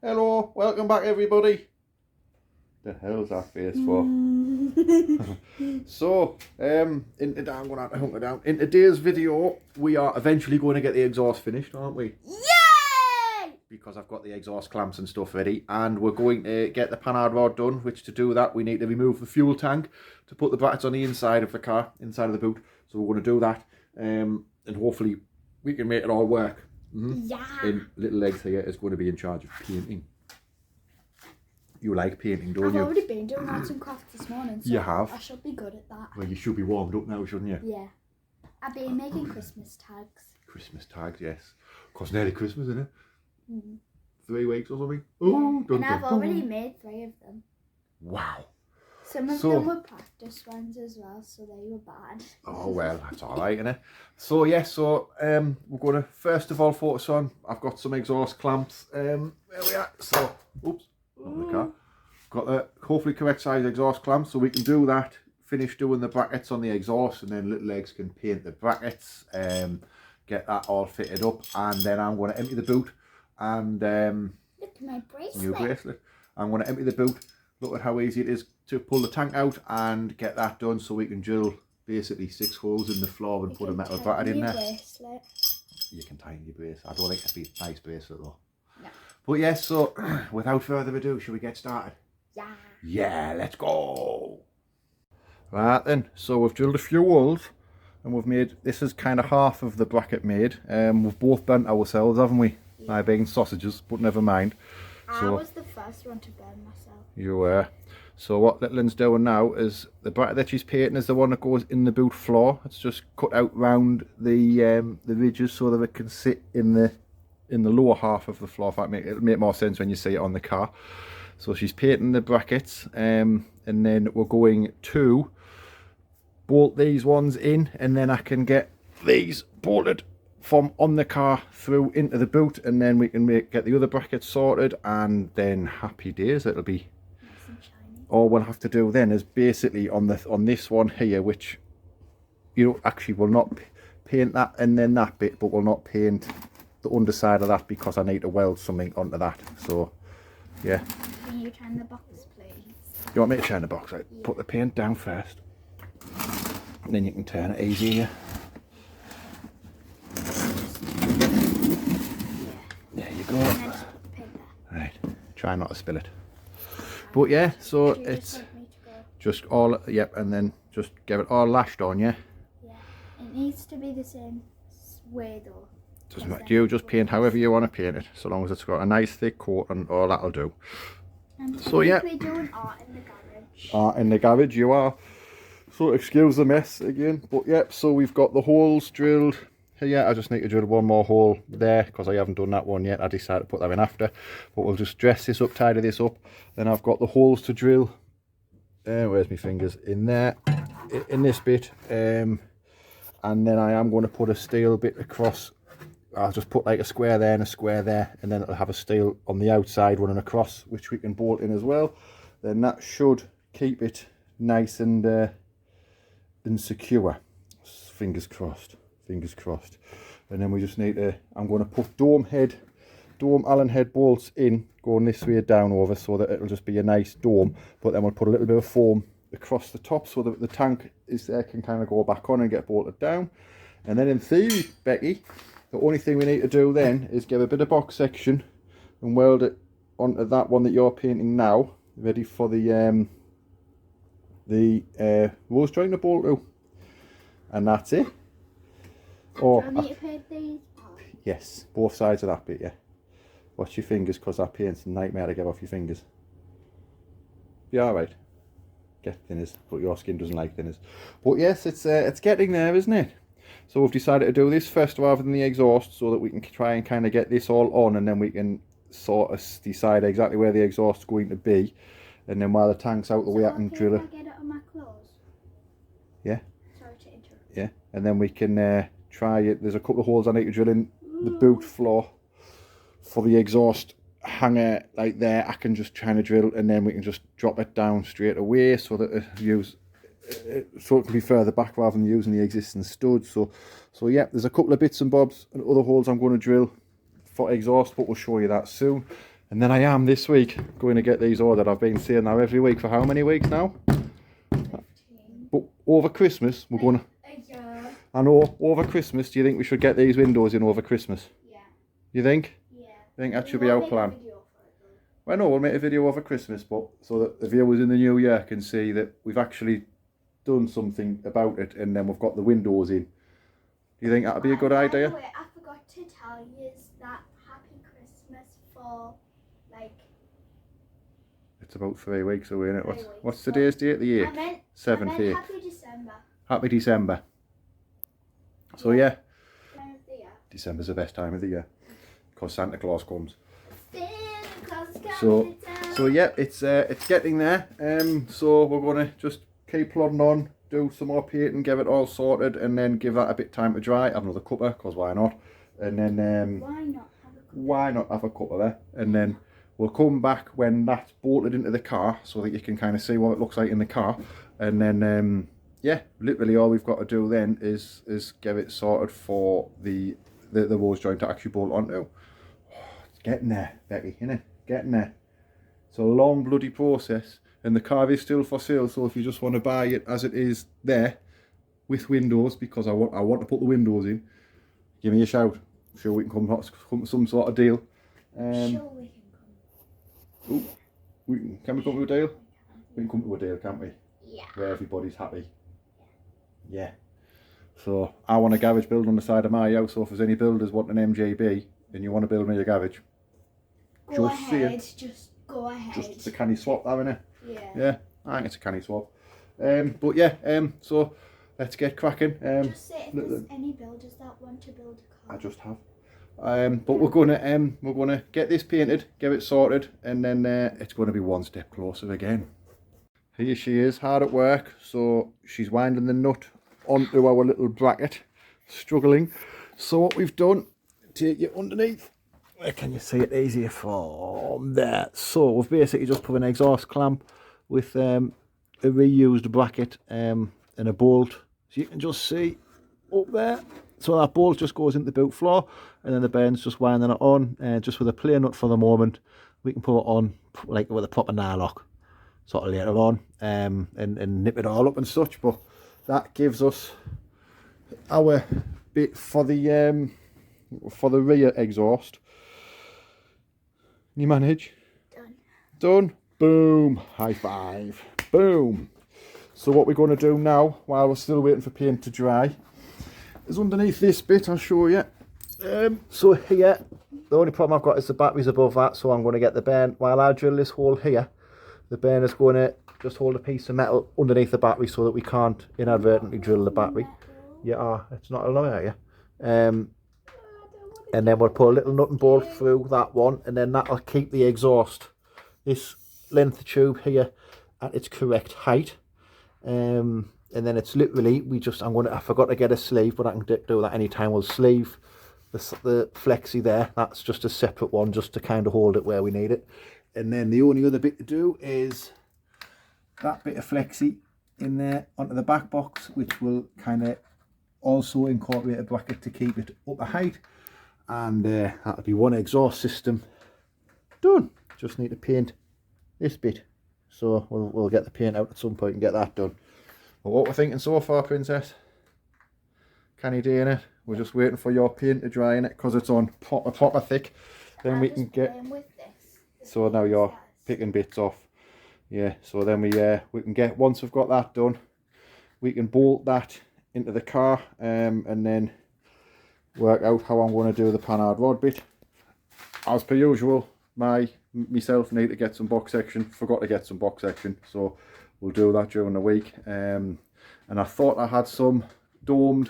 Hello, welcome back everybody. The hell's that face for? So, in today's video, we are eventually going to get the exhaust finished, aren't we? Yay! Because I've got the exhaust clamps and stuff ready, and we're going to get the panhard rod done, which to do that, we need to remove the fuel tank to put the brackets on the inside of the car, inside of the boot. So we're going to do that, and hopefully we can make it all work. Yeah. And Little Legs here is going to be in charge of painting. You like painting, don't you? I've already been doing arts and crafts this morning, so you have? I should be good at that. Well, you should be warmed up now, shouldn't you? Yeah. I've been making Christmas tags. Christmas tags, yes. Because nearly Christmas, isn't it? Mm. 3 weeks or something. Yeah. Oh, And I've already made 3 of them. Wow. Some of them were practice ones as well, so they were bad. Oh, well, that's all right, innit? So, yeah, we're going to first of all focus on, I've got some exhaust clamps. There we are. So, oops, not the car. Got the hopefully correct size exhaust clamps, so we can do that, finish doing the brackets on the exhaust, and then Little Legs can paint the brackets, get that all fitted up, and then I'm going to empty the boot, and look at my bracelet. new bracelet. I'm going to empty the boot, look at how easy it is to pull the tank out, and get that done so we can drill basically 6 holes in the floor and put a metal bracket in there. Bracelet. You can tie in your bracelet. I don't think it'd be a nice bracelet though. No. But yes, so without further ado, shall we get started? Yeah. Yeah, let's go. Right then, so we've drilled a few holes and we've made, this is kind of half of the bracket made. We've both burnt ourselves, haven't we? Yeah. My being sausages, but never mind. I was the first one to burn myself. You were. So what Little Lynn's doing now is the bracket that she's painting is the one that goes in the boot floor. It's just cut out round the ridges so that it can sit in the lower half of the floor. In fact, it'll make more sense when you see it on the car. So she's painting the brackets, and then we're going to bolt these ones in, and then I can get these bolted from on the car through into the boot, and then we can get the other brackets sorted, and then happy days. It'll be Nice and shiny. all we'll have to do then is basically on this one here, which actually will not paint that and then that bit, but we'll not paint the underside of that because I need to weld something onto that. So yeah. Can you turn the box, please? You want me to turn the box out? Yeah. Put the paint down first, and then you can turn it easier. There you go. And then just paint that. Right, try not to spill it. But yeah, so Do you it's just want me to go? just all, yep, and then just get it all lashed on, yeah? Yeah. It needs to be the same way though. Doesn't matter, you just paint however you want to paint it, so long as it's got a nice thick coat and all that'll do. And So yeah. we're doing art in the garage. Art in the garage, you are. So excuse the mess again, but yep, so we've got the holes drilled. Yeah, I just need to drill one more hole there because I haven't done that one yet. I decided to put that in after, but we'll just dress this up, tidy this up. Then I've got the holes to drill. Where's my fingers? In there, in this bit. And then I am going to put a steel bit across. I'll just put like a square there and a square there, and then it'll have a steel on the outside running across, which we can bolt in as well. Then that should keep it nice and secure. Fingers crossed. Fingers crossed. And then we just need to, I'm going to put dome Allen head bolts in, going this way down over, so that it'll just be a nice dome. But then we'll put a little bit of foam across the top so that the tank is there, can kind of go back on and get bolted down. And then in theory, Becky, the only thing we need to do then is get a bit of box section and weld it onto that one that you're painting now, ready for the rose joiner bolt to. And that's it. Do I need to paint these? Yes, both sides of that bit, yeah. Watch your fingers, because that paint's a nightmare to get off your fingers. Be alright. Get thinners, but your skin doesn't like thinners. But yes, it's getting there, isn't it? So we've decided to do this first rather than the exhaust, so that we can try and kind of get this all on, and then we can sort of decide exactly where the exhaust's going to be. And then while the tank's out the way, I can drill it. If I get it on my clothes? Yeah. Sorry to interrupt. Yeah, and then we can try it. There's a couple of holes I need to drill in the boot floor for the exhaust hanger, like there. I can just try to drill, and then we can just drop it down straight away so that so it can be further back rather than using the existing stud. So yeah, there's a couple of bits and bobs and other holes I'm going to drill for exhaust, but we'll show you that soon. And then I am this week going to get these ordered. I've been saying that every week for how many weeks now? 15. But over Christmas, we're going to... Yeah. I know, over Christmas, do you think we should get these windows in over Christmas? Yeah. You think? Yeah. I think that should be our plan. Well, no, we'll make a video over Christmas, but so that the viewers in the new year can see that we've actually done something about it, and then we've got the windows in. Do you think that'd be a good idea? By the way, I forgot to tell you that Happy Christmas for like... It's about 3 weeks away, isn't it? 3 weeks. What's today's date? The 8th? I meant 7th, 8th. Happy December. Happy December. So yeah, Time of the year. December's the best time of the year because Santa Claus comes. Santa Claus is coming So to town. so yeah, it's getting there. So we're gonna just keep plodding on, do some more painting, get it all sorted, and then give that a bit of time to dry. Have another cuppa, because why not? And then Why not have a why not have a cuppa there? And then we'll come back when that's bolted into the car, so that you can kind of see what it looks like in the car. And then yeah, literally all we've got to do then is get it sorted for the rose joint to actually bolt onto. It's getting there, Becky, isn't it? Getting there. It's a long bloody process, and the car is still for sale. So if you just want to buy it as it is there, with windows, because I want to put the windows in, give me a shout. I'm sure we can come to some sort of deal. sure we can come. Can we come to a deal? We can come to a deal, can't we? Yeah. Where everybody's happy. Yeah. So I want a garage build on the side of my house. So if there's any builders wanting an MGB and you want to build me a garage, Go just ahead, just go ahead. Just it's a canny swap, that, isn't it? Yeah. Yeah, I think it's a canny swap. But yeah, so let's get cracking. Just say if there's any builders that want to build a car. I just have. But we're gonna get this painted, get it sorted, and then it's going to be one step closer again. Here she is, hard at work. So she's winding the nut onto our little bracket, struggling. So what we've done, take it underneath. Where can you see it easier from there? So we've basically just put an exhaust clamp with a reused bracket and a bolt. So you can just see up there. So that bolt just goes into the boot floor, and then the bearing's just winding it on, just with a plain nut for the moment. We can put it on like with a proper nylock sort of later on, and nip it all up and such. But that gives us our bit for the rear exhaust. You manage? Done. Done. Boom. High five. Boom. So what we're going to do now, while we're still waiting for paint to dry, is underneath this bit. I'll show you. So here, the only problem I've got is the battery's above that, so I'm going to get the bearing. While I drill this hole here, the bearing is going to just hold a piece of metal underneath the battery so that we can't inadvertently drill the battery. Yeah, it's not a lot, yeah. And then we'll put a little nut and bolt through that one, and then that'll keep the exhaust, this length tube here, at its correct height. And then it's literally, I forgot to get a sleeve, but I can do that anytime. We'll sleeve the flexi there. That's just a separate one, just to kind of hold it where we need it. And then the only other bit to do is that bit of flexi in there onto the back box, which will kind of also incorporate a bracket to keep it up a height. And that'll be one exhaust system done. Just need to paint this bit, so we'll get the paint out at some point and get that done. But what we're thinking so far, Princess, can you do in it? We're just waiting for your paint to dry in it, because it's on proper thick. Then we can get. So now you're picking bits off. Yeah. So then we can get, once we've got that done, we can bolt that into the car, and then work out how I'm going to do the panhard rod bit. As per usual, myself need to get some box section. Forgot to get some box section, so we'll do that during the week. And I thought I had some dome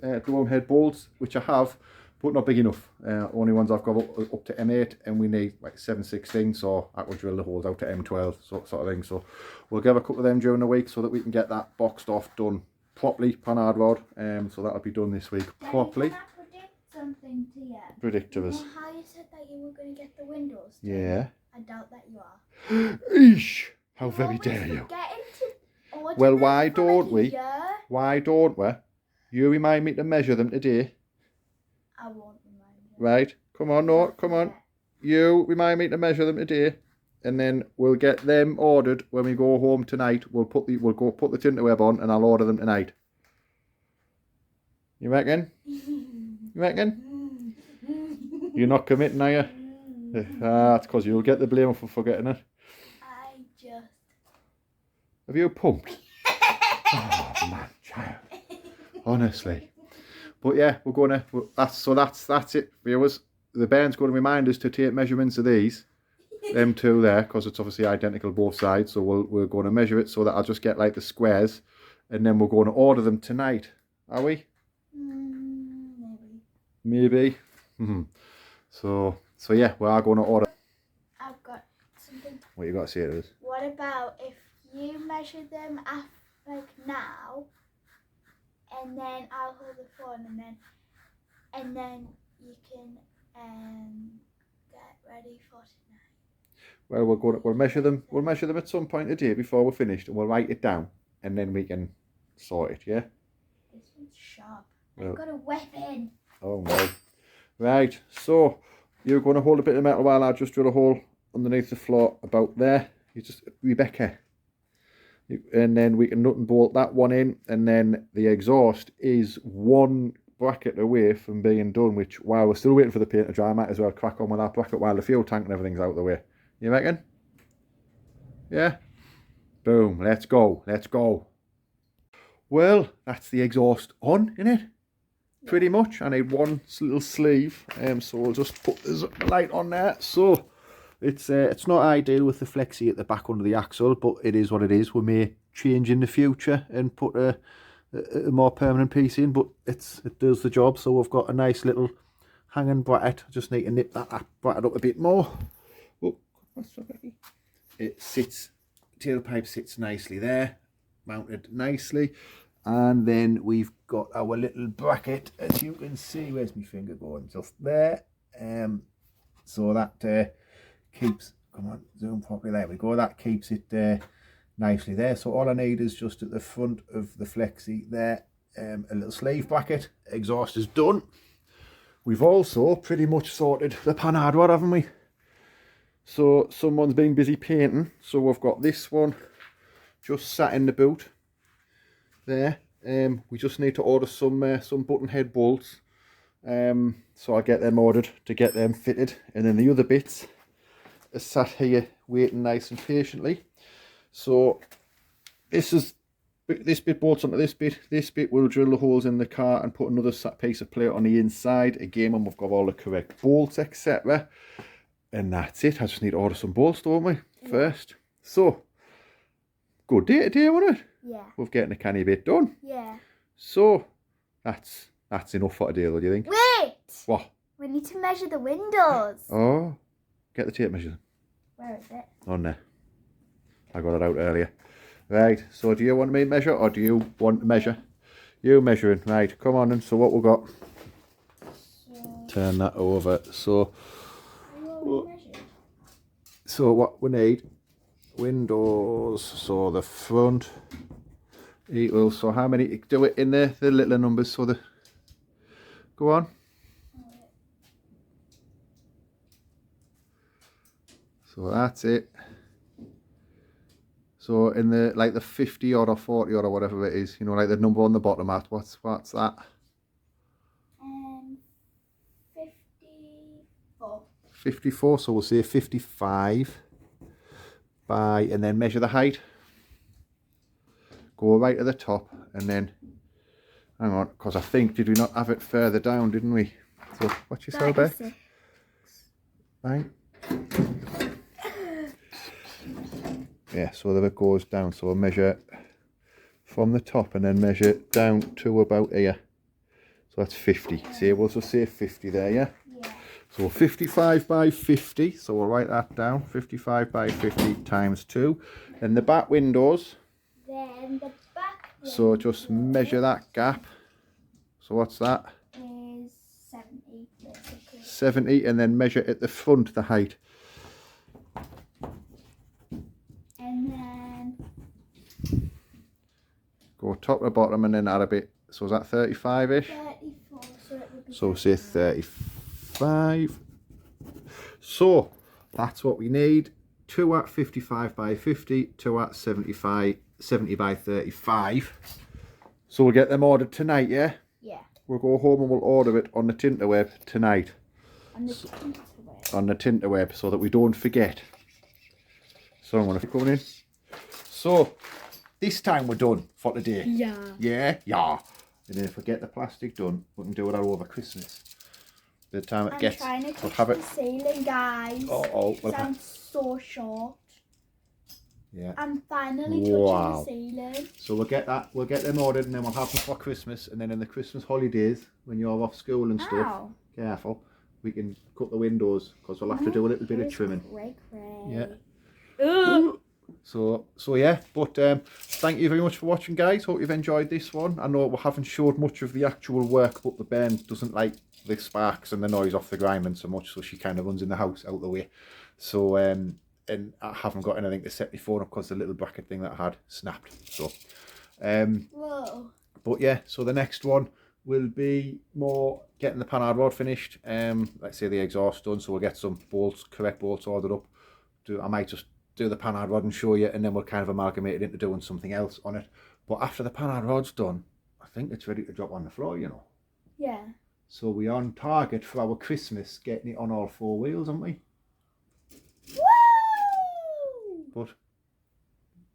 head bolts, which I have, but not big enough. Only ones I've got up to M8, and we need like 7/16, so I will drill the holes out to M12, sort of thing. So we'll give a couple of them during the week so that we can get that boxed off, done properly, panhard rod. So that'll be done this week properly. Something to you. Predict to us. You know how you said that you were going to get the windows done? Yeah. I doubt that you are. Eesh! How very dare you? Well, why don't we? Why don't we? You remind me to measure them today. I won't remind you. Right? Come on, no, come on. you remind me to measure them today, and then we'll get them ordered when we go home tonight. We'll go put the tinted web on, and I'll order them tonight. You reckon? You reckon? You're not committing, are you? That's because you'll get the blame for forgetting it. I just... Have you pumped? Oh man, child. Honestly. But yeah, we're gonna. That's it, viewers. The Bairn's going to remind us to take measurements of these, them two there, because it's obviously identical both sides. So we're going to measure it so that I'll just get like the squares, and then we're going to order them tonight. Are we? Maybe. So yeah, we are going to order. I've got something. What you got to say to us? What about if you measure them like now, and then I'll hold the phone, and then you can get ready for tonight. Well, we'll measure them. We'll measure them at some point today before we're finished, and we'll write it down, and then we can sort it. Yeah. This one's sharp. Well, I've got a weapon. Oh no. Right, so you're going to hold a bit of metal while I just drill a hole underneath the floor about there. You just, Rebecca. And then we can nut and bolt that one in, and then the exhaust is one bracket away from being done, which while we're still waiting for the paint to dry, I might as well crack on with that bracket while the fuel tank and everything's out of the way. You reckon? Yeah? Boom, let's go, let's go. Well, that's the exhaust on, innit? Pretty much. I need one little sleeve, so we'll just put this light on there. So it's not ideal with the flexi at the back under the axle, but it is what it is. We may change in the future and put a more permanent piece in, but it does the job. So we've got a nice little hanging bracket. I just need to nip that bracket up a bit more. Oh, it sits, tailpipe sits nicely there, mounted nicely. And then we've got our little bracket, as you can see. Where's my finger going? Just there. So that keeps, come on, zoom properly. There we go. That keeps it nicely there. So all I need is just at the front of the flexi there, a little sleeve bracket. Exhaust is done. We've also pretty much sorted the panhard rod, haven't we? So someone's been busy painting. So we've got this one just sat in the boot. There, we just need to order some button head bolts, so I'll get them ordered to get them fitted, and then the other bits are sat here waiting nice and patiently. So this bit bolts onto this bit will drill the holes in the car and put another piece of plate on the inside again when we've got all the correct bolts, etc. And that's it. I just need to order some bolts, don't we, first. So good day today, wasn't it? Yeah. We're getting a canny bit done. Yeah. So that's enough for today, though, do you think? Wait! What? We need to measure the windows. Oh, get the tape measure. Where is it? On there. I got it out earlier. Right, so do you want me to measure, or do you want to measure? You measuring. Right, come on then. So what we got? Turn that over. So what we need, windows, so the front equals, so how many, do it in the littler numbers, so the, go on. So that's it. So in the, like the 50 odd or 40 odd or whatever it is, you know, like the number on the bottom, at what's that? 54. 54, so we'll say 55 by, and then measure the height. Go right to the top, and then, hang on, because I think, did we not have it further down, didn't we? So, what's your cell back? Right. Yeah, so there it goes down. So we'll measure from the top and then measure down to about here. So that's 50. See, we'll just say 50 there, yeah? Yeah. So 55 by 50. So we'll write that down. 55 by 50 times 2. And the back windows. Then the back windows. So just measure that gap. So what's that? Is 70, basically. 70, and then measure at the front the height. And then go top to bottom and then add a bit. So is that 35-ish? 34, so it would be So say 35. So that's what we need. 2 at 55 by 50, 2 at 70 by 35. So we'll get them ordered tonight, yeah? Yeah. We'll go home and we'll order it on the Tinterweb tonight. On the Tinterweb. On the Tinterweb, so that we don't forget. So I'm going to come in. So this time we're done for today. Yeah. Yeah? Yeah. And then if we get the plastic done, we can do it all over Christmas. By the time it gets, I'm trying to we'll touch have it. the ceiling, guys. Oh, we'll I'm so short. Yeah. I'm finally touching the ceiling. So we'll get them ordered, and then we'll have them for Christmas, and then in the Christmas holidays, when you're off school and stuff, careful, we can cut the windows, because we'll have to do a little bit of trimming. Yeah. So yeah, but thank you very much for watching, guys. Hope you've enjoyed this one. I know we haven't showed much of the actual work, but the Ben doesn't like the sparks and the noise off the grinding so much, so she kind of runs in the house out the way. So and I haven't got anything to set my phone up because the little bracket thing that I had snapped. So whoa. But yeah, so the next one will be more getting the panhard rod finished. Let's say the exhaust done, so we'll get some bolts, correct bolts ordered up. I might just do the panhard rod and show you, and then we'll kind of amalgamate it into doing something else on it. But after the panhard rod's done, I think it's ready to drop on the floor, you know. Yeah. So we're on target for our Christmas, getting it on all 4 wheels, aren't we? Woo! But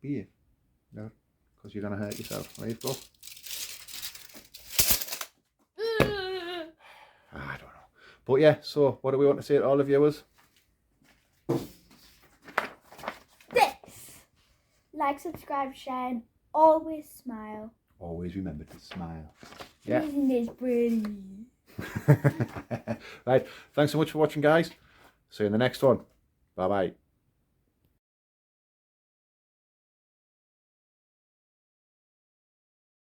be no, because you're gonna hurt yourself. There you go. I don't know. But yeah, so what do we want to say to all the viewers? Like, subscribe, share, and always smile. Always remember to smile. Yeah. Isn't this pretty? Right. Thanks so much for watching, guys. See you in the next one. Bye bye.